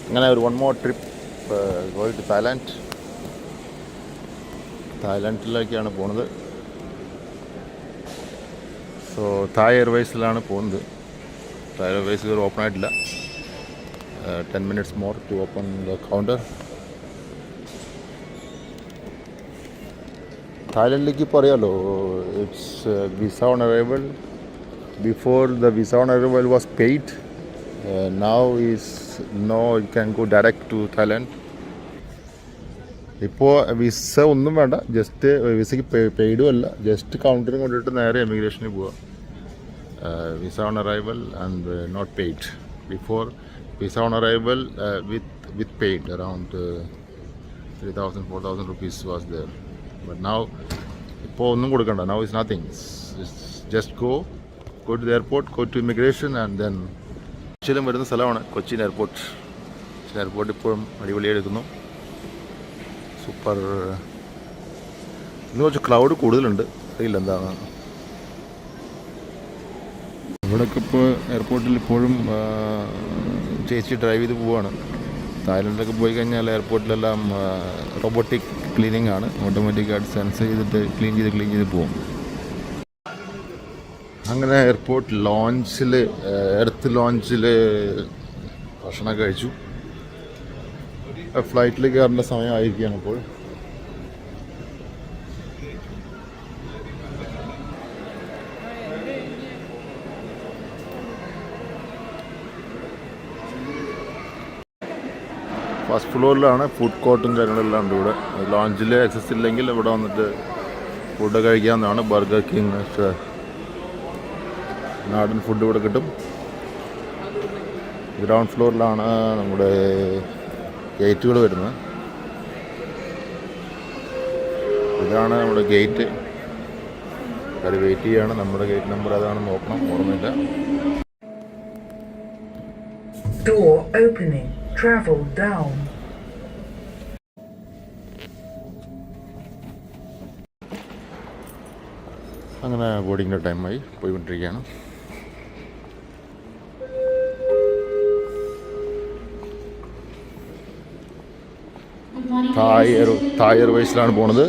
അങ്ങനെ ഒരു one more trip going to തായ്ലാൻഡിലേക്കാണ് പോകുന്നത്. സോ തായ് എയർവേസിലാണ് പോകുന്നത്. തായ് എയർവേസ് ഇതുവരെ ഓപ്പൺ ആയിട്ടില്ല. 10 minutes more to open the counter. തായ്ലൻഡിലേക്ക് ഇപ്പോൾ അറിയാമല്ലോ, it's visa on arrival. Before the visa on arrival was paid. Now is no, you can go direct to Thailand. ഇപ്പോൾ visa ഒന്നും വേണ്ട, ജസ്റ്റ് വിസയ്ക്ക് പെയ്ഡും അല്ല, ജസ്റ്റ് കൗണ്ടറിൽ കൊണ്ടിട്ട് നേരെ എമിഗ്രേഷനിൽ പോവുക. Visa on arrival and not paid. Before visa on arrival with paid around 3,000-4,000 rupees was there, but now ഇപ്പോൾ ഒന്നും കൊടുക്കണ്ട. now is nothing. It's just go to the airport, go to immigration and then കൊച്ചിയിലും വരുന്ന സ്ഥലമാണ് Cochin airport. Airport ഇപ്പോഴും അടിപൊളിയായി എടുക്കുന്നു. Super. ഇന്ന് കുറച്ച് ക്ലൗഡ് കൂടുതലുണ്ട്, അറിയില്ല എന്താണ്. ഇവിടെയൊക്കെ ഇപ്പോൾ എയർപോർട്ടിൽ ഇപ്പോഴും ചേച്ചി ഡ്രൈവ് ചെയ്ത് പോവുകയാണ്. തായ്ലൻഡിലൊക്കെ പോയി കഴിഞ്ഞാൽ എയർപോർട്ടിലെല്ലാം റോബോട്ടിക് ക്ലീനിങ് ആണ്. ഓട്ടോമാറ്റിക്കായിട്ട് സെൻസ് ചെയ്തിട്ട് ക്ലീൻ ചെയ്ത് പോകും. അങ്ങനെ എയർപോർട്ട് ലോഞ്ചിൽ, എർത്ത് ലോഞ്ചിൽ ഭക്ഷണം കഴിച്ചു. ഫ്ലൈറ്റിൽ കയറേണ്ട സമയമായിരിക്കുകയാണ് ഇപ്പോൾ. ഫസ്റ്റ് ഫ്ലോറിലാണ് ഫുഡ് കോർട്ടും കാര്യങ്ങളെല്ലാം ഉണ്ട്. ഇവിടെ ലോഞ്ചിൽ ആക്സസ് ഇല്ലെങ്കിൽ ഇവിടെ വന്നിട്ട് ഫുഡ് കഴിക്കാവുന്നതാണ്. ബർഗർ കിങ്, നാടൻ ഫുഡ് ഇവിടെ കിട്ടും. ഗ്രൗണ്ട് ഫ്ലോറിലാണ് നമ്മുടെ ഗേറ്റുകൾ വരുന്നത്. ഇതാണ് നമ്മുടെ ഗേറ്റ്. അത് വെയിറ്റ് ചെയ്യുകയാണ്. നമ്മുടെ ഗേറ്റ് നമ്പർ അതാണെന്ന് നോക്കണം, ഓർമ്മയില്ല. Door opening. Travel down. അങ്ങനെ ബോർഡിങ്ങിൻ്റെ ടൈമായി പോയിക്കൊണ്ടിരിക്കുകയാണ്. തായ് എയർവേസിലാണ് പോണത്.